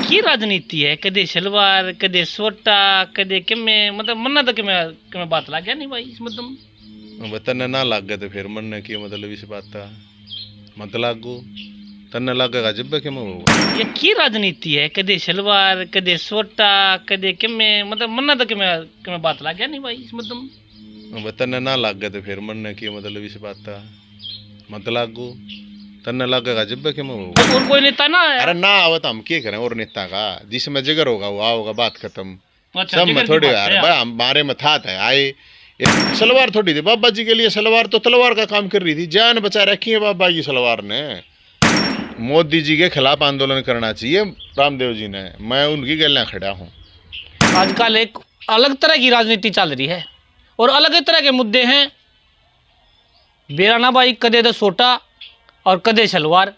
की राजनीति है, कदे शलवार कदे सोटा कदे किमें, मतलब मन्ना तो किमें बात लग गया नहीं भाई इस मतलब तन्ने ना लाग गए तो फिर मन्ने की मतलब इस बात का मत लागू तन्ने लागेगा जब कि होगा। ये की राजनीति है, कदे शलवार कदे सोटा कदे किमें, मतलब मन्ना तो किमें बात लग गया नहीं भाई इस मतलब तन्ने ना लाग गए तो फिर मन्ने की मतलब इस बात का मत लागू तन्ने लगेगा जब कि होगा। और कोई नेता ना आया? अरे ना आवे तो हम क्या करें, और नेता का जिसमें जिगर होगा वो आओगा, बात खत्म। अच्छा, सब में जिगर की थोड़ी बात यार है भाई हमारे में था आए सलवार थोड़ी थी बाबा जी के लिए, सलवार तो तलवार का काम कर रही थी, जान बचा रखी है बाबा की सलवार ने। मोदी जी के खिलाफ आंदोलन करना चाहिए रामदेव जी ने, मैं उनकी गलियां खड़ा हूँ। आजकल एक अलग तरह की राजनीति चल रही है और अलग तरह के मुद्दे हैं। बेरा ना भाई कदे तो सोटा और कदे शलवार,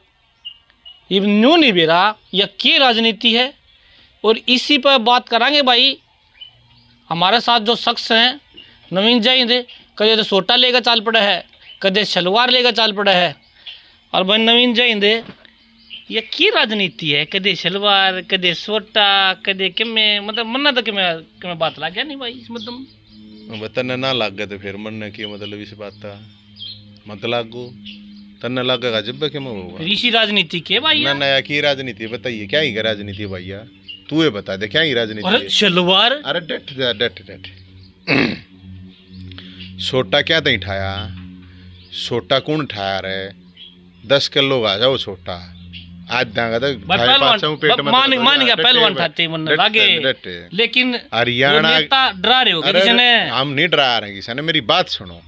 ये न्यू नहीं बेरा, यह की राजनीति है। और इसी पर बात करांगे भाई। हमारे साथ जो शख्स हैं नवीन जैन, कदे तो सोटा लेकर चाल पड़ा है, कदे शलवार लेकर चाल पड़ा है। और भाई नवीन जैन, यह की राजनीति है, कदे शलवार कदे सोटा कदे किमें, मतलब मन्ना तो किमें बात लग गया नहीं भाई इस मतलब तन्ने ना लाग गए तो फिर मन्ने की मतलब इस बात का मत लागू तन्ने लगेगा जब कि होगा। ऋषि राजनीति के भाई ना नया की राजनीति बताइए, क्या ही राजनीति भैया, तू ये बता दे क्या ही राजनीति है? शलवार, अरे डट डट डट छोटा क्या नहीं ठाया, छोटा कौन ठाया रे, 10 किलो आ जाओ छोटा आज दांगा तो मान गया पहलवान ठाते मन लागे, लेकिन हरियाणा डरा रहे हो किसी ने? हम नहीं डरा रहे किसी ने, मेरी बात सुनो।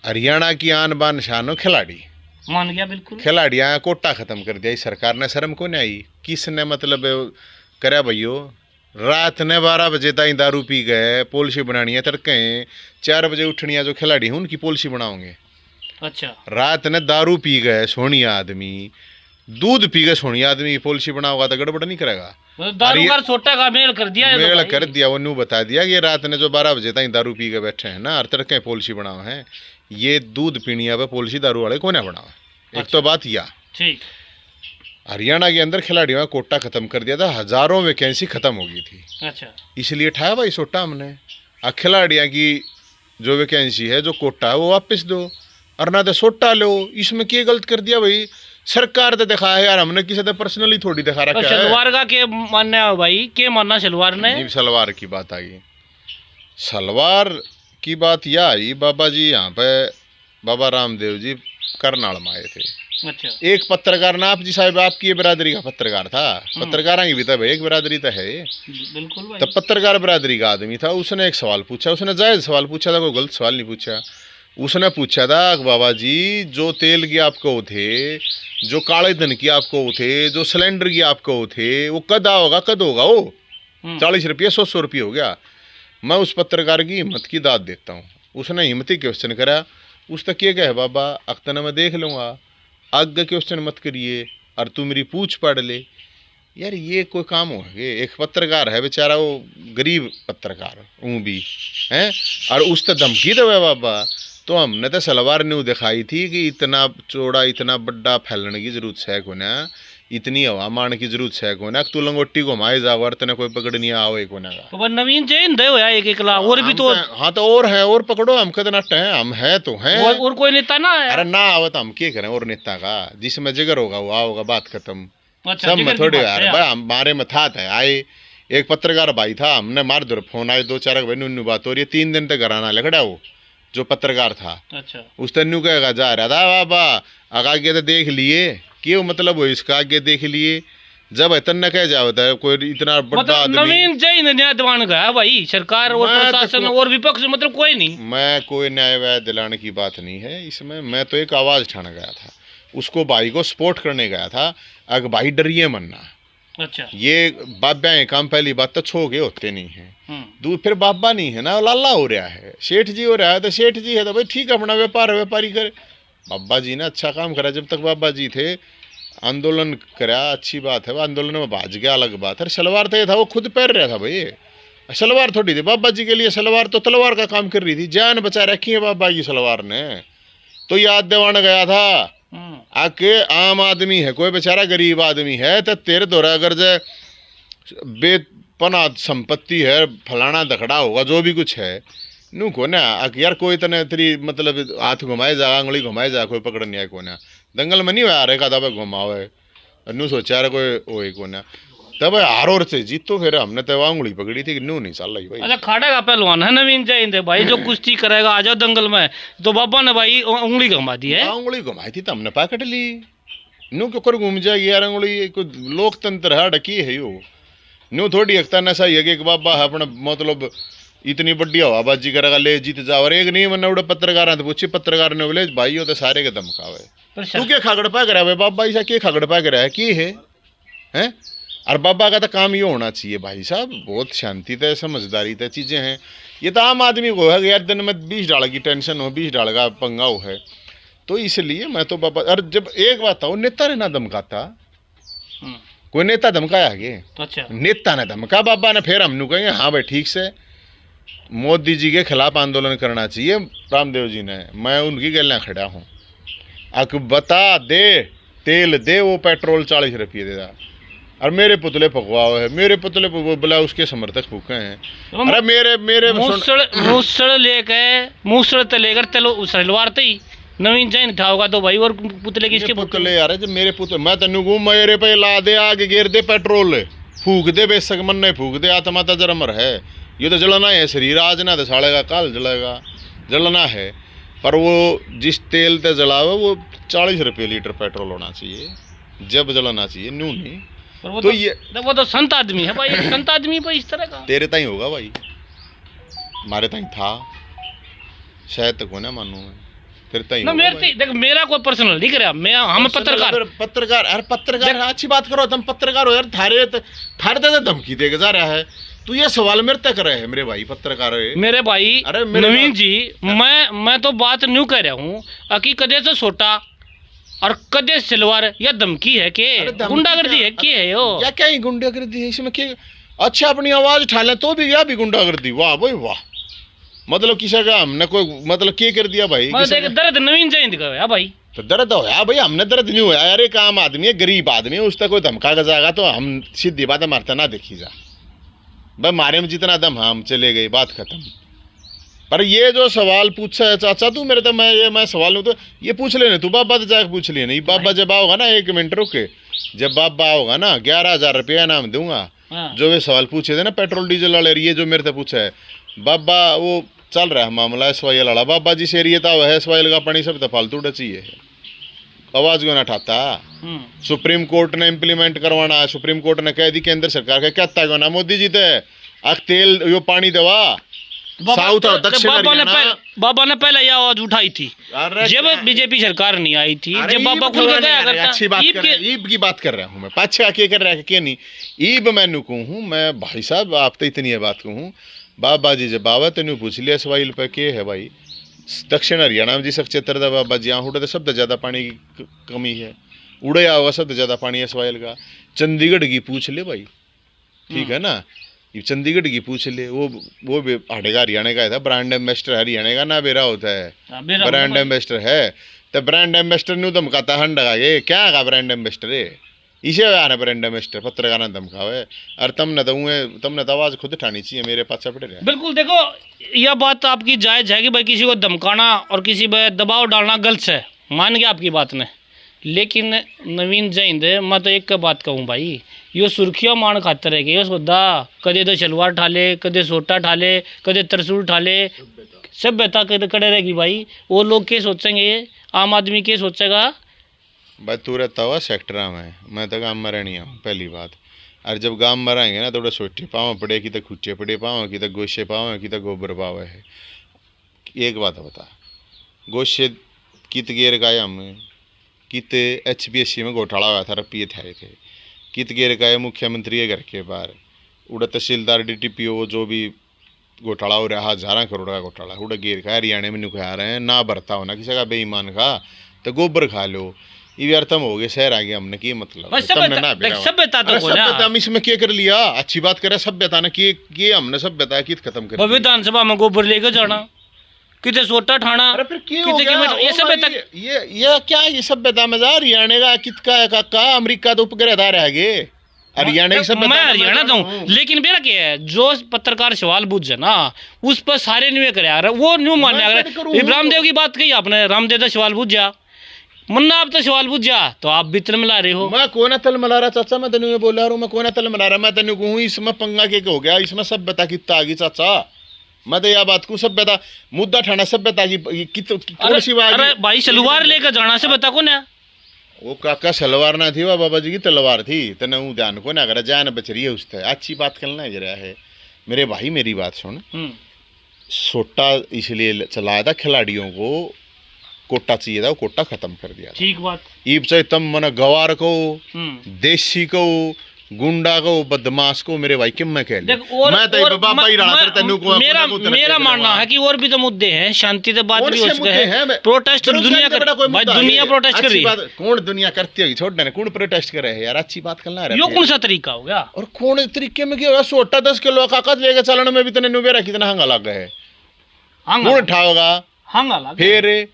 हरियाणा की आन बान शानो खिलाड़ी, मान गया बिल्कुल। खिलाड़ियां कोटा खत्म कर दिया, इस सरकार ने शर्म को नहीं आई, किसने मतलब करे भैयो। रात ने 12 बजे तक दारू पी गए, पॉलिसी बनानी है, तड़के 4 बजे उठनी जो खिलाड़ी हूँ उनकी पॉलिसी बनाओगे। अच्छा, रात ने दारू पी गए सोनिया आदमी, दूध पी गए सोनिया आदमी, पॉलिसी बनाओगा तो गड़बड़ नहीं करेगा। दारू का छोटा का मेल कर दिया, मेल कर दिया, वो न्यू बता दिया कि रात ने जो 12 बजे तक दारू पी के बैठे हैं ना, हर तड़के पॉलिसी बनाओ है, ये दूध पीनिया पे पॉलिसी दारू वाले को ना बनाओ। एक तो बात या ठीक, हरियाणा के अंदर खिलाड़ियों का कोटा खत्म कर दिया था, हजारों वैकेंसी खत्म हो गई थी। अच्छा, इसलिए ठाया भाई सोटा हमने। खिलाड़ियों की जो वैकेंसी है, जो कोटा है, वो वापस दो और ना तो सोटा लो। इसमें क्या गलत कर दिया भाई, सरकार तो दिखा है यार, हमने किसी ने पर्सनली थोड़ी दिखा रखा है। सलवार का क्या मानना है भाई, क्या मानना सलवार ने? सलवार की बात आई, सलवार की बात यह आई, बाबा जी यहाँ पे बाबा रामदेव जी करनाल में आए थे। अच्छा, एक पत्रकार ना आप जी साहब, आपकी ये बिरादरी का पत्रकार था, पत्रकारों की भी तो एक बिरादरी तो है बिल्कुल भाई। तब पत्रकार बिरादरी का आदमी था, उसने एक सवाल पूछा, उसने जायज सवाल पूछा था, कोई गलत सवाल नहीं पूछा। उसने पूछा था बाबा जी, जो तेल की आपको वो थे, जो काले धन की आपको वो थे, जो सिलेंडर की आपको वो थे, वो कद आओगा, कद होगा वो 40 रुपये 100 रुपये हो गया। मैं उस पत्रकार की हिम्मत की दाद देता हूँ। उसने हिम्मती क्वेश्चन करा, उस तक ये कहे बाबा अख्तना मैं देख लूँगा, आगे क्वेश्चन मत करिए और तू मेरी पूछ पढ़ ले। यार ये कोई काम हो गए, एक पत्रकार है बेचारा, वो गरीब पत्रकार ऊँ भी हैं, और उस तक धमकी दे बाबा। तो हमने तो सलवार न्यू दिखाई थी कि इतना चौड़ा इतना बड़ा फैलने की जरूरत है को ना, इतनी हवा मान की जरूरत है को ना, तू लंगोटी घुमाए जा वर्तने कोई पकड़ नहीं आओ एक होने का। तो नवीन जैन दे होया एक एकला और भी तो। हाँ तो और है, और पकड़ो, हम कद नट हैं, हम है तो हैं, और कोई नेता ना आया? अरे ना आवे तो हम क्या करें, और नेता का जिसमें जिगर होगा वो आओगा, बात खत्म। अच्छा, सब में थोड़ी यार भाई हमारे में था आए। एक पत्रकार भाई था, हमने मार दो फोन आए 2-4 भाई न्यू बात हो रही है, 3 दिन तक घर आना लगड़ा वो जो पत्रकार था। अच्छा, उस तन्यू कहेगा जा रहा था बाबा आगे तो देख लिए, क्यों मतलब हो इसका, आगे देख लिए जब तन्ने कह जाता है कोई इतना बड़ा आदमी। नवीन जैन न्याय दिलाने गया भाई, सरकार और प्रशासन और विपक्ष मतलब कोई नहीं। मैं कोई न्याय व्याय दिलाने की बात नहीं है इसमें, मैं तो एक आवाज उठाने गया था, उसको भाई को सपोर्ट करने गया था। अगर भाई डरिए मरना। अच्छा, ये बाबा है काम, पहली बात तो छो गए होते नहीं है, फिर बाबा नहीं है ना, लाला हो रहा है, सेठ जी हो रहा है, तो सेठ जी है तो भाई ठीक है, अपना व्यापार व्यापारी करे। बाबा जी ने अच्छा काम करा, जब तक बाबा जी थे आंदोलन करा, अच्छी बात है, वो आंदोलन में भाज गया अलग बात है। सलवार तो ये था वो खुद पहन रहा था भाई, सलवार थोड़ी थी बाबा जी के लिए, सलवार तो तलवार का काम कर रही थी, जान बचा रखी है बाबा की सलवार ने। तो याद दिवाने गया था आके आम आदमी है, कोई बेचारा गरीब आदमी है, तो तेरे द्वारा अगर जे बेपना संपत्ति है, फलाना दखड़ा होगा, जो भी कुछ है नू को ना यार कोई तने तेरी मतलब हाथ घुमाए जा, आंगली घुमाए जा, कोई पकड़ नहीं आए को ना दंगल में नहीं हुआ रे का दबा घुमावे नू सोचा रे कोई ओए को ना तब हारोर से जीतो, फिर हमने तो आंगली पकड़ी थी कि नू नहीं चल रही भाई। अच्छा, खाड़ा का पहलवान है नवीन जैन है भाई, जो कुश्ती करेगा आ जाओ दंगल में, तो बाबा ने भाई उंगली घुमा दी है। उंगली घुमाई थी तो हमने पकड़ ली, नू क्यों कर घूम जाएगी यार उंगली, कोई लोकतंत्र है डकी है यो, नू थोड़ी एकता नशा है कि एक बाबा है अपना मतलब इतनी बड़ी हवाबाजी करेगा ले जीत जाओ, और एक नहीं मैंने उड़े पत्रकार तो पूछी, पत्रकार ने बोले भाई हो तो सारे के धमकावे, तू क्या खागड़ पा कर भाई बाबा ऐसा क्या खागड़ पा कर की है हैं? और बाबा का तो काम ये होना चाहिए भाई साहब, बहुत शांति तय समझदारी तय चीज़ें हैं। ये तो आम आदमी को है यार दिन में 20 डाल की टेंशन हो, 20 डाल का पंगा हो है, तो इसलिए मैं तो बाबा। और जब एक बात हो नेता ने ना धमकाता, कोई नेता धमकाया आगे, अच्छा नेता ने धमका बाबा ने, फिर हम कहेंगे हाँ भाई ठीक से मोदी जी के खिलाफ आंदोलन करना चाहिए रामदेव जी ने, मैं उनकी गलियाँ खड़ा हूँ, आक बता दे तेल दे, वो पेट्रोल 40 रुपये दे दा, और मेरे पुतले फकवाओ है, मेरे पुतले बोला उसके समर्थक फूके हैं, अरे मेरे मूसड़ लेके मूसड़ ते लेकर चलो उस सलवार ही नवीन जैन उठाओगा तो भाई, और पुतले किसके पुतले यार, जब मेरे पुतले मैं तेन कहूँ मेरे पे ला दे आगे गिर दे पेट्रोल फूक दे, बेशक मन नहीं फूक दे, आत्मा तो जरा मर है, ये तो जलना है शरीर, आज ना तो साड़ेगा कल जलेगा, जलना है, पर वो जिस तेल ते जलावे वो 40 रुपये लीटर पेट्रोल होना चाहिए, जब जलाना चाहिए न्यू नहीं। वो तो ये वो तो संत आदमी है भाई, संत आदमी पर इस तरह का तेरे ताई होगा भाई, हमारे ताई था शायद तक होना मानू मैं, तेरे ताई ना मेरे देख मेरा कोई पर्सनल नहीं करे, मैं हम पत्रकार अरे पत्रकार अच्छी बात करो, तुम पत्रकार हो यार, थारे तो धमकी देके जा रहा है, तू ये सवाल मेरे तक रहे है मेरे भाई पत्रकार है मेरे भाई। अरे नवीन जी मैं तो बात न्यू कह रहा हूँ कि कदे से छोटा और कदे सिलवार या धमकी है के गुंडागर्दी है के है यो, या क्या ही गुंडागर्दी है इसमें के? अच्छा अपनी आवाज उठा ले तो भी या भी गुंडागर्दी, वाह भाई वाह, मतलब किसी का हमने कोई मतलब क्या कर दिया भाई, दर्द नवीन जैन का भाई, तो दर्द होया भाई, हमने दर्द नहीं होया यार, एक आम आदमी है गरीब आदमी है, उसका कोई धमका का जाएगा तो हम सीधी बात मारता ना देखी जा भाई, मारे में जितना दम हम चले गई बात खत्म। पर ये जो सवाल पूछा है चाचा तू मेरे तो मैं सवाल नहीं तो ये पूछ लेने, तू बाबा तो जाकर पूछ लेना, बाबा जब आओगा ना 1 मिनट रुके, जब बाबा आओगा ना 11,000 रुपया नाम दूंगा, जो वे सवाल पूछे थे ना पेट्रोल डीजल वाले, ये जो मेरे से पूछा है बाबा वो चल रहा है मामला एसवाइएल वाला, बाबा जी से था है एसवाइएल का पानी सब तो फालतू चाहिए, आवाज क्यों ना उठाता, सुप्रीम कोर्ट ने इम्प्लीमेंट करवाना, सुप्रीम कोर्ट ने कह दी केंद्र सरकार का कहता है ना मोदी जी थे तेल यो पानी दवा साउथ और दक्षिण बाबा ने पहले यह आवाज उठाई थी जब बीजेपी सरकार नहीं आई थी, जब बाबा खुल के गया करता। अच्छी बात कर रहा है, ईब की बात कर रहा हूँ मैं, पाछे आके कर रहा है कि नहीं ईब मैं कहूँ मैं भाई साहब आप तो इतनी है बात कहूँ, बाबा जी जब बाबा तेन पूछ लिया सवाल पे के है भाई, दक्षिण हरियाणा में जिस क्षेत्र था बाबा जी यहाँ उड़े तो सबसे ज़्यादा पानी की कमी है, उड़े आओगा सबसे ज़्यादा पानी है सवाल का, चंडीगढ़ की पूछ ले भाई, ठीक है ना, ये चंडीगढ़ की पूछ ले, वो हटेगा हरियाणा का था, ब्रांड एम्बेसडर हरियाणा का ना बेरा होता है, ब्रांड एम्बेसडर है, तो ब्रांड एम्बेसडर न्यू धमकाता हंडगा ये क्या का ब्रांड एम्बेसडर है, इसे आने ब्रांड एम्बेसडर पत्रकार धमकावे, और तुमने तो आवाज़ खुद उठानी चाहिए, मेरे पास चपटे रहे। बिल्कुल देखो यह बात आपकी जायज़ है कि भाई किसी को धमकाना और किसी पर दबाव डालना गलत है, मान गया आपकी बात ने, लेकिन नवीन जैन मैं तो एक बात कहूँ भाई, यो सुर्खियाँ मान खातर है कि यो सोदा कदे तो शलवार ठाले, कदे सोटा ठाले, कदे तरसूल ठाले, सभ्यता कड़े रहेगी भाई, वो लोग क्या सोचेंगे, आम आदमी क्या सोचेगा भाई, तू रहता हुआ सेक्टर में, मैं तो गाँव में रहनी हूँ पहली बात, और जब गाँव में रहेंगे ना थोड़ा सोटे पाँव पड़े कि तो खुच्चे पड़े पाँव कि तो गोशे पाँव कि तो गोबर पाव है, एक बात बता गोशे कित गेर गाया हमें कित HPSC में घोटाला हुआ था, रुपये थे कित गेर का मुख्यमंत्री के घर के बाहर, उड़ा तहसीलदार DTPO जो भी घोटाला हो रहा 1000 करोड़ का घोटाला उड़ा गेर का, हरियाणा में नुखा रहे हैं ना भरता हो ना किसी का बेईमान खा तो गोबर खा लो, ये व्यर्थम हो गए शहर आ गया हमने की मतलब सभ्यता तो हम इसमें क्या कर लिया, अच्छी बात करे सभ्यता ने कि हमने सभ्यता की खत्म कर विधानसभा में गोबर लेकर जाना, कितने सोटा ठाना, अरे फिर क्यों हो कितने गया? किलोमीटर, ये ओ सब भाई, तक ये क्या, ये सभ्यता में जा हरियाणा का कितका है काका, अमेरिका तो उपग्रह रह गए हरियाणा की सभ्यता। मैं हरियाणा तो हूँ, लेकिन मेरा क्या है, जो पत्रकार सवाल पूछ ना उस पर सारे न्यू करे यार, वो न्यू मानने आ रहे। इब्राहिम देव की बात कही आपने, रामदेव तो सवाल पूछ जा, मुन्ना आप तो सवाल पूछ जा, तो आप भी तल मिला रहे हो। मैं कौन तल मिला रहा चाचा, मैं तेन बोल रहा हूँ, मैं कौन तल मिला रहा, मैं तेन कहूँ इसमें पंगा के हो गया, इसमें सभ्यता कितना आ गई चाचा, मैं तो यह बात को सभ्यता मुद्दा ठाना सभ्यता की कौन सी बात। अरे भाई सलवार लेकर जाना से बता कौन है वो काका सलवार ना थी, वह बाबा जी की तलवार थी, तेने ध्यान को ना अगर जान बच रही है उससे अच्छी बात करना है जरा है मेरे भाई, मेरी बात सुन। सोटा इसलिए चलाया था खिलाड़ियों को, कोटा चाहिए था, वो कोटा खत्म कर दिया, ठीक बात। ईब चाहे तम मन गवार को, देसी को, गुंडा को, बदमाश को, मेरे भाई क्यों मैं कह ले, मैं तो बाबा ही रहा था तेनू को। मेरा मानना है कि और भी तो मुद्दे हैं, शांति से बात भी हो सकते हैं, प्रोटेस्ट दुनिया भाई दुनिया प्रोटेस्ट कर रही है। कौन दुनिया करती होगी, छोड़ देना, कौन प्रोटेस्ट कर रहे हैं यार, अच्छी बात करना है, यो कौन सा तरीका हो गया, और कौन तरीके में क्या होगा, सोटा 10 किलो कागज लेकर चलने में भी तेने नुबेरा कितना हंगा लग गया है, कौन उठाओगा हंगा। फिर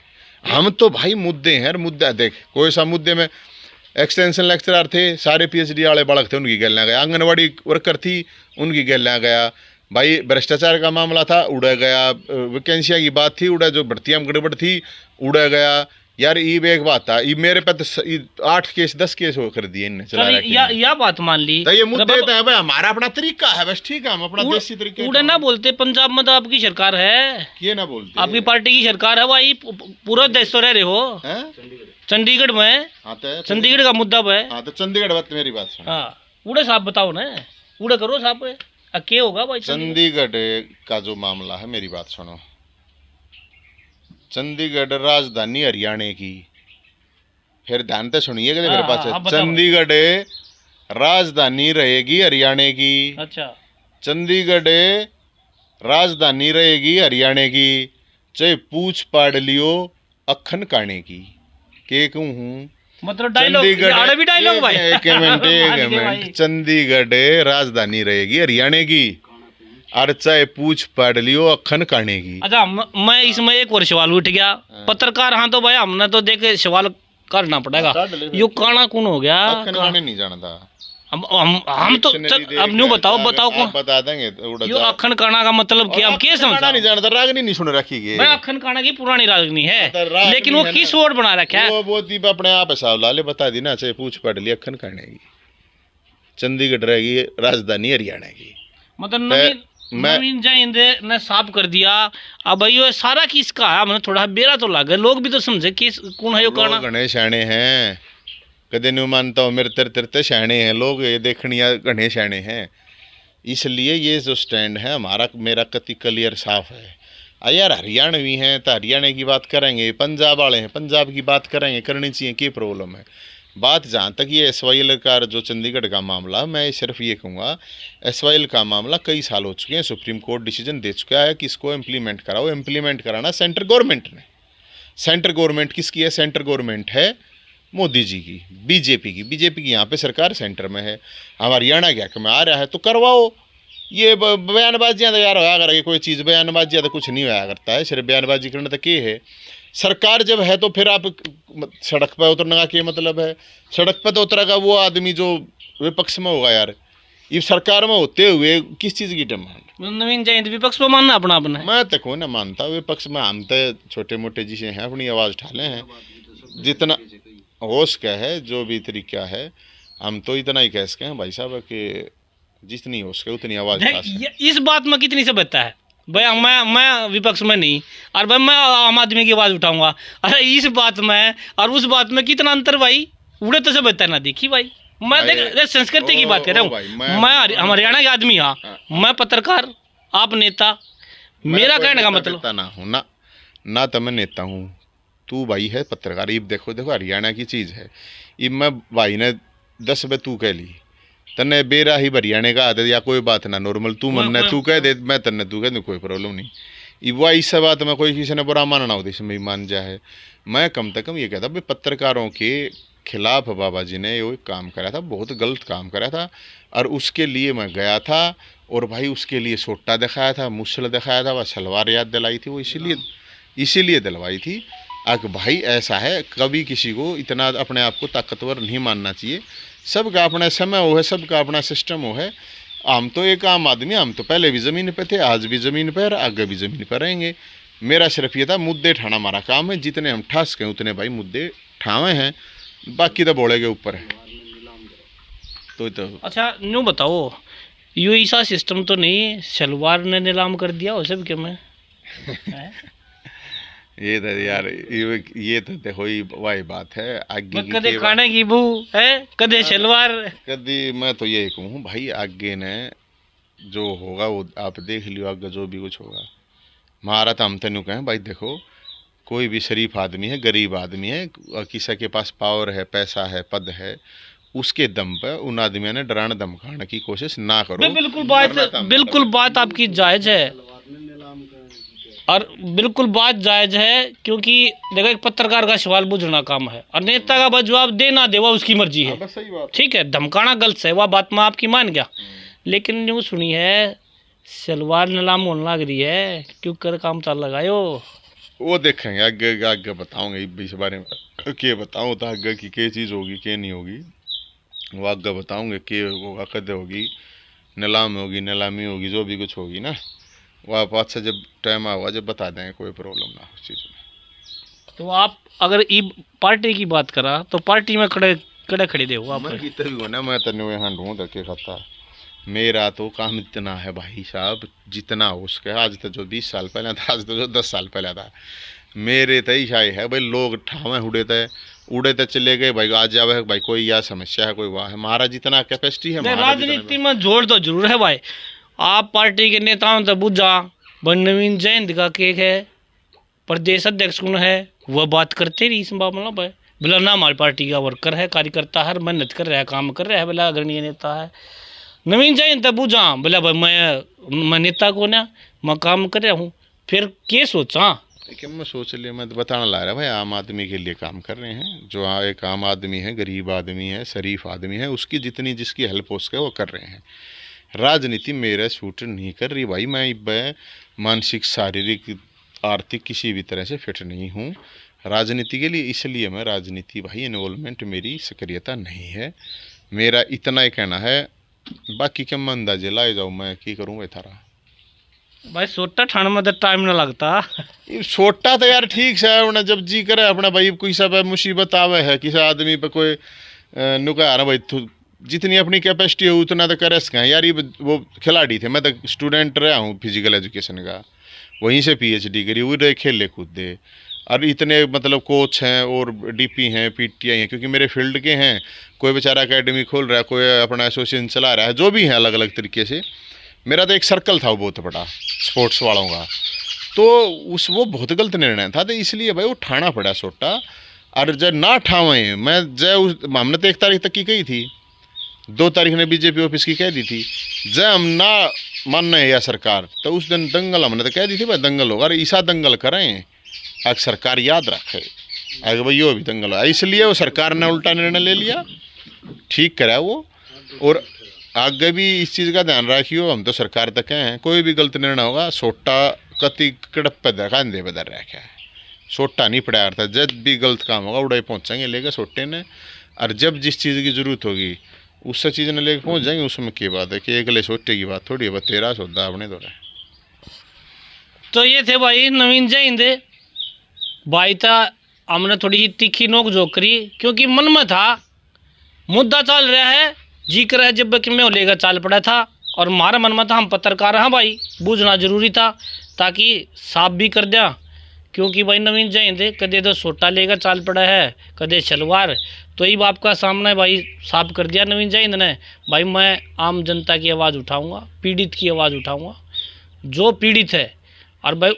हम तो भाई मुद्दे हैं, मुद्दा देख, कोई सा मुद्दे में एक्सटेंशन लेक्चरर थे, सारे पीएचडी वाले बालक थे, उनकी गैल गया, आंगनवाड़ी वर्कर थी उनकी गैल गया, भाई भ्रष्टाचार का मामला था उड़ा गया, वैकेंसियाँ की बात थी उड़ा, जो भर्तियाँ में गड़बड़ थी उड़ा गया यार। ईब एक बात था, ईब मेरे पे तो 8 केस 10 केस हो कर दिए इनने, चला या बात मान ली, तो ये मुद्दे तो है भाई, हमारा अपना तरीका है, बस ठीक है, हम अपना देसी तरीका। उड़े ना बोलते, पंजाब में तो आपकी सरकार है, ये ना बोलते आपकी पार्टी की सरकार है भाई, पूरा देश तो रह रहे हो, चंडीगढ़ में, चंडीगढ़ का मुद्दा है। हाँ तो चंडीगढ़ बात मेरी बात सुनो। हाँ उड़े साहब बताओ ना, उड़े करो साहब, क्या होगा भाई चंडीगढ़ का जो मामला है, मेरी बात सुनो, चंडीगढ़ राजधानी हरियाणा की, फिर ध्यान से सुनिएगा मेरे पास, चंडीगढ़ राजधानी रहेगी हरियाणा की। अच्छा, चंडीगढ़ राजधानी रहेगी हरियाणा की, चाहे पूछ पाड़ लियो अखन काने की, के कहूँ हूँ मतलब डायलॉग भाई, एक मिनट, चंडीगढ़ राजधानी रहेगी हरियाणा की, और चाहे पूछ पढ़ लियो अखन काने की। अच्छा, मैं इसमें एक और सवाल उठ गया, पत्रकार, हाँ तो भाई हमने तो देखे सवाल करना पड़ेगा, यो काना कौन हो गया, अखन काने नहीं जानता हम तो अब न्यू बताओ कौन बता देंगे, यो अखन काना का मतलब क्या, हम क्या समझा नहीं जानता, रागनी नहीं सुन रखी है भाई, अखन काना की पुरानी रागनी है, लेकिन वो किस वर्ड बना रखा है, वो दीप अपने आप हिसाब ला ले, बता दी ना, चाहे पूछ पढ़ लिया अखन काने की, चंडीगढ़ रहेगी राजधानी हरियाणा की, मतलब नवीन जयंत ने साफ कर दिया। अब भाई ये सारा किसका है, हमने थोड़ा बेरा तो लगा, लोग भी तो समझे किस कौन है यो काना, घने शाणे हैं, कदे नहीं मानता हूँ, मेरे तेरे शाणे हैं लोग, ये देखनिया घने शाणे हैं, इसलिए ये जो स्टैंड है हमारा, मेरा कति क्लियर साफ है। यार हरियाणवी हैं तो हरियाणा की बात करेंगे, पंजाब वाले हैं पंजाब की बात करेंगे, करनी चाहिए, क्या प्रॉब्लम है। बात जहाँ तक ये SYL का जो चंडीगढ़ का मामला, मैं सिर्फ ये कहूँगा, SYL का मामला कई साल हो चुके हैं, सुप्रीम कोर्ट डिसीजन दे चुका है कि इसको इम्प्लीमेंट कराओ, इम्प्लीमेंट कराना सेंट्रल गवर्नमेंट ने, सेंट्रल गवर्नमेंट किसकी है, सेंट्रल गवर्नमेंट है मोदी जी की, बीजेपी की यहाँ पे सरकार सेंटर में है, हम हरियाणा के हक में आ रहा है तो करवाओ। ये बयानबाजियाँ तो यार होया करेगी, कोई चीज़ बयानबाजियाँ तो कुछ नहीं होया करता है, सिर्फ बयानबाजी करना तो क्या है, सरकार जब है तो फिर आप सड़क पर उतरने का क्या मतलब है, सड़क पर तो उतरेगा वो आदमी जो विपक्ष में होगा यार, ये सरकार में होते हुए किस चीज़ की डिमांड। नवीन जयंत विपक्ष में मानना अपना अपना, मैं तो कोई ना मानता विपक्ष में, हम तो छोटे मोटे जिसे हैं अपनी आवाज़ उठाले हैं, जितना होश का है जो भी तरीका है, हम तो इतना ही कह सके हैं भाई साहब कि जितनी होश के उतनी आवाज़ उठा सके। इस बात में कितनी सभ्यता है भाई, मैं विपक्ष में नहीं, और भाई मैं आम आदमी की आवाज़ उठाऊंगा, अरे इस बात में और उस बात में कितना अंतर भाई, उड़े तो सभ्यता ना देखी भाई, मैं देख संस्कृति की बात कर रहा हूँ, मैं हम हरियाणा के आदमी, हाँ मैं पत्रकार, आप नेता, मेरा कहने का मतलब ना हूँ ना तो मैं नेता हूँ, तू भाई है पत्रकार। ये देखो हरियाणा की चीज़ है, ये मैं भाई ने 10 बे तू कह ली, तन्ने बेरा ही हरियाणा का आदत या कोई बात ना, नॉर्मल तू मन तू कह दे, मैं तन्ने तू कह दे, कोई प्रॉब्लम नहीं। ये वो इससे बात में कोई किसी ने बुरा मानना हो इसमें मान जाए, मैं कम से कम ये कहता भाई पत्रकारों के खिलाफ बाबा जी ने ये काम करा था, बहुत गलत काम करा था, और उसके लिए मैं गया था, और भाई उसके लिए सोटा दिखाया था, मुसल दिखाया था, वह सलवार याद दिलाई थी, वो इसीलिए इसीलिए दिलवाई थी। अगर भाई ऐसा है, कभी किसी को इतना अपने आप को ताकतवर नहीं मानना चाहिए। सबका अपना समय हो है, सबका अपना सिस्टम हो है। हम तो एक आम आदमी, हम तो पहले भी ज़मीन पे थे, आज भी ज़मीन पर, आगे भी ज़मीन पर रहेंगे। मेरा सिर्फ ये था मुद्दे ठाना हमारा काम है, जितने हम ठा सकें उतने भाई मुद्दे ठावे हैं, बाकी तो बोले के ऊपर है। तो अच्छा यूँ बताओ, यो ऐसा सिस्टम तो नहीं सलवार ने नीलाम कर दिया हो सब के में? ये तो यार ये तो देखो ही वही बात है। आगे की कदे खाने की बू है, कदे सलवार, कभी मैं तो यही कहूँ भाई, आगे ने जो होगा वो आप देख लियो, आगे जो भी कुछ होगा। हमारा तो हम तेन कहें भाई देखो, कोई भी शरीफ आदमी है, गरीब आदमी है, किसी के पास पावर है, पैसा है, पद है, उसके दम पर उन आदमियों ने डराने धमकाने की कोशिश ना करो। बिल्कुल बात आपकी जायज़ है, और बिल्कुल बात जायज़ है, क्योंकि देखो एक पत्रकार का सवाल पूछना काम है, और नेता का बस जवाब देना देवा उसकी मर्जी है। ठीक है, धमकाना गलत है, वह बात मैं आपकी मान गया। लेकिन यूँ सुनी है सलवार नीलाम होने लग रही है, क्यों कर काम चाल लगायो? वो देखेंगे आगे, आगे बताऊंगे इस बारे में, के बताऊँ तो आगे की क्या चीज़ होगी क्या नहीं होगी, वो आगे बताऊंगे के होगा, कद होगी, नीलाम होगी, नीलामी होगी, जो भी कुछ होगी ना, वह बात से जब टाइम आएगा जब बता देंगे, कोई प्रॉब्लम ना उस चीज़ में। तो आप अगर ई पार्टी की बात करा तो पार्टी में खड़े खड़े देखो आप। मैं भी होना, मैं तेन यहाँ ढूंढ रखे खाता, मेरा तो काम इतना है भाई साहब, जितना हो सके। आज तो जो 20 साल पहले था, आज तो जो 10 साल पहले था, मेरे तो ही शायद है भाई, लोग ठावे उड़े थे चले गए भाई, आज जावे भाई कोई यह समस्या है, कोई वाह है, हमारा जितना कैपेसिटी है। राजनीति में जोड़ तो जरूर है भाई, आप पार्टी के नेताओं तो बुझा नवीन जयंत का केक है, प्रदेश अध्यक्ष कौन है, वह बात करते रही इस मामला पर, बोला ना हमारी पार्टी का वर्कर है, कार्यकर्ता है, मेहनत कर रहा है, काम कर रहा है, बोला आदरणीय नेता है। नवीन जयंत बुझा बोला भाई मैं नेता को ना, मैं काम कर रहा हूँ, फिर क्या सोचा? लेकिन मैं सोच लिया, मैं तो बताना ला रहा भाई, आम आदमी के लिए काम कर रहे हैं। जो एक आम आदमी है, गरीब आदमी है, शरीफ आदमी है, उसकी जितनी जिसकी हेल्प हो सके वो कर रहे हैं। राजनीति मेरा सूट नहीं कर रही भाई, मैं मानसिक, शारीरिक, आर्थिक किसी भी तरह से फिट नहीं हूँ राजनीति के लिए, इसलिए मैं राजनीति भाई इन्वॉल्वमेंट मेरी सक्रियता नहीं है। मेरा इतना ही कहना है, बाकी क्या मैं अंदाजे लाए जाऊँ, मैं क्या करूँ भाई थारा भाई सोटा ठाण में तो टाइम ना लगता। छोटा तो यार ठीक से उन्हें जब जी करे अपना भाई, कोई सब मुसीबत आवे है किसी आदमी पर, कोई नुका आ रहा भाई, जितनी अपनी कैपेसिटी है उतना तो करे सकें यार। ये वो खिलाड़ी थे, मैं तो स्टूडेंट रहा हूँ फिजिकल एजुकेशन का, वहीं से PhD करी, वो रहे खेले कूदे, और इतने मतलब कोच हैं और DP हैं, PTI हैं, क्योंकि मेरे फील्ड के हैं। कोई बेचारा एकेडमी खोल रहा है, कोई अपना एसोसिएशन चला रहा है, जो भी है अलग अलग तरीके से। मेरा तो एक सर्कल था वो बहुत बड़ा स्पोर्ट्स वालों का, तो वो बहुत गलत निर्णय था, तो इसलिए भाई वो ठाना पड़ा सोटा। और जब ना ठावें, मैं जय उस हमने तो 1 तारीख तक की कही थी, 2 तारीख ने BJP ऑफिस की कह दी थी, जय हम ना मानना है या सरकार, तो उस दिन दंगल हमने तो कह दी थी भाई दंगल होगा, अरे ईसा दंगल करें, अगर सरकार याद रखे अगर भाई यो भी दंगल हो, इसलिए वो सरकार ने उल्टा निर्णय ले लिया, ठीक करा वो। और आगे भी इस चीज़ का ध्यान रखियो, हम तो सरकार तक हैं, कोई भी गलत निर्णय होगा सोटा कति कड़प पे देखा दे बदर रखा है, सोटा नहीं पड़ा था, जब भी गलत काम होगा उड़ाई पहुँचेंगे लेकर सोटे ने, और जब जिस चीज़ की ज़रूरत होगी उससे चीज़ ने लेकर पहुँच जाएंगे। उसमें क्या बात है कि अगले सोटे की बात थोड़ी है, तेरा सौदा अपने दो। तो ये थे भाई नवीन जयंत भाई, था हमने थोड़ी ही तीखी नोक झोंक करी, क्योंकि मन में था मुद्दा चल रहा है, जिक्र है जब कि मैं लेकर चाल पड़ा था, और हमारा मन में था हम पत्रकार हैं भाई, बूझना जरूरी था ताकि साफ भी कर दिया। क्योंकि भाई नवीन जयंत कदे तो सोटा लेकर चाल पड़ा है, कदे सलवार, तो ये बाप का सामना भाई साफ कर दिया नवीन जयंत ने। भाई मैं आम जनता की आवाज़ उठाऊंगा, पीड़ित की आवाज़ उठाऊंगा, जो पीड़ित है, और भाई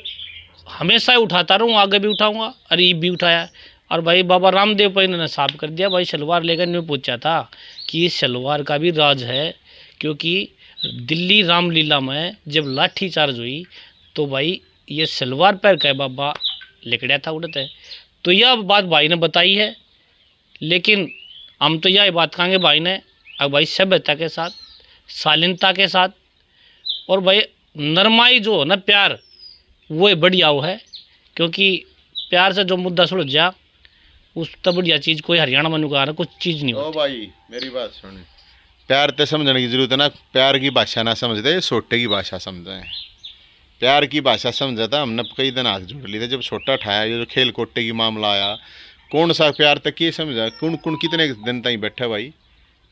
हमेशा ही उठाता रहूँ, आगे भी उठाऊंगा, और ये भी उठाया। और भाई बाबा रामदेव पर इन्होंने साफ कर दिया भाई, सलवार लेकर नहीं पूछा था कि इस सलवार का भी राज है, क्योंकि दिल्ली रामलीला में जब लाठी चार्ज हुई तो भाई ये सलवार पहन कर बाबा लिकड़ा था उड़ते। तो यह बात भाई ने बताई है, लेकिन हम तो यह बात कहेंगे भाई ने, अब भाई सभ्यता के साथ, शालीनता के साथ, और भाई नरमाई जो है ना, प्यार, वो बढ़िया हो है। क्योंकि प्यार से जो मुद्दा सुलझ जा उस तब बढ़िया चीज़ कोई हरियाणा में नुका कुछ चीज़ नहीं ओ होती। भाई मेरी बात सुन, प्यार तो समझने की जरूरत है ना, प्यार की भाषा ना समझते, सोटे की भाषा समझे। प्यार की भाषा समझा था हमने कई दिन हाथ जोड़ लिए थे जब छोटा ठाया, ये जो खेल कोटे की मामला आया, कौन सा प्यार तक ये समझा, कौन कौन कितने दिन तक बैठे भाई।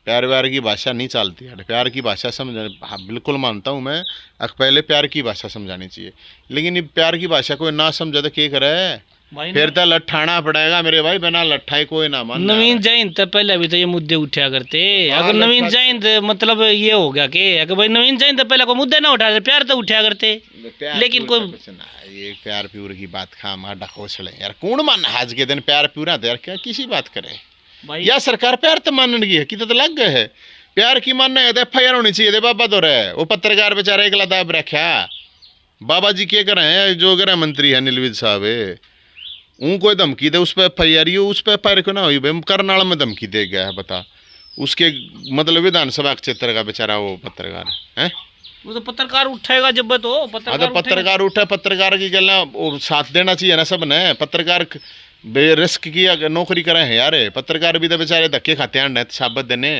प्यार व्यार की भाषा नहीं चलती है, प्यार की भाषा समझ, हाँ बिल्कुल मानता हूँ मैं, पहले प्यार की भाषा समझानी चाहिए, लेकिन ये प्यार की भाषा कोई ना समझा तो क्या करे, भाई फिर तो लट्ठाना पड़ेगा मेरे भाई, बिना लट्ठाए कोई ना मान। नवीन जैन तो पहले भी तो ये मुद्दे उठा करते, अगर नवीन जैन मतलब ये हो गया कि भाई नवीन जैन तो पहले कोई मुद्दे ना उठा, प्यार तो उठा करते, लेकिन कोई ये प्यार प्यूर की बात खामा डकोसले यार, कौन मान आज के दिन प्यार प्यूरा यार, क्या किसी बात करे भाई। या सरकार प्यार तो मानने की है कि तो लग गए है, प्यार की मानना है तो FIR होनी चाहिए थे बाबा तो रहे, वो पत्रकार बेचारा एक लदाब रखा, बाबा जी क्या कर रहे हैं, जो गृह मंत्री है नीलविद साहब उनको धमकी दे, उस पर FIR उस पर FIR क्यों ना हुई भाई, करनाल में धमकी दे गया है बता, उसके मतलब विधानसभा क्षेत्र का बेचारा वो पत्रकार है, वो तो पत्रकार उठेगा जब तो पत्रकार उठे, पत्रकार की गल साथ देना चाहिए ना सब ने, पत्रकार बेरिस्क की नौकरी करे हैं यार, पत्रकार भी तो बेचारे धक्के खाते हैं साबित देने,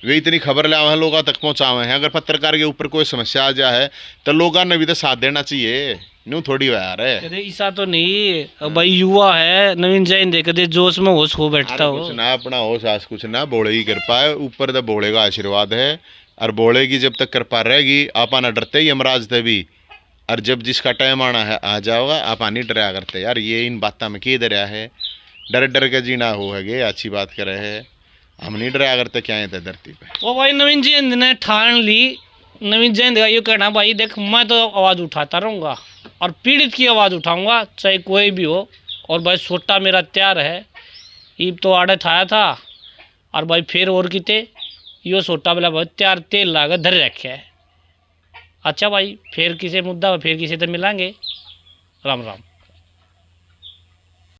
वे इतनी खबर ले आवे लोगों तक पहुँचावे हैं, अगर पत्रकार के ऊपर कोई समस्या आ जाए तो लोगों ने भी तो साथ देना चाहिए, न्यू थोड़ी हुआ यार है। ऐसा तो नहीं भाई, युवा है नवीन जैन देख दे जोश में होश हो बैठता हो, कुछ ना अपना होश आस कुछ ना, बोले की कृपा है ऊपर तो बोले का आशीर्वाद है, और बोले की जब तक कृपा रहेगी आप ना डरते ही यमराज थे भी, और जब जिसका टाइम आना है आ जाओगा, आप नहीं डरा करते यार, ये इन बातों में क्या डरा है, डर डर के जीना हो है, अच्छी बात करे है, हम नहीं डरा करते क्या है धरती पे। ओ भाई नवीन जैन ने ठान ली, नवीन जैन का ये कहना भाई देख मैं तो आवाज़ उठाता रहूँगा और पीड़ित की आवाज़ उठाऊँगा चाहे कोई भी हो, और भाई सोटा मेरा तैयार है, ईब तो आड़े थाया था, और भाई फिर और किते यो सोटा वाला बहुत तैयार तेल लाकर धर रखे है। अच्छा भाई फिर किसी मुद्दा फिर किसी से मिलेंगे, राम राम।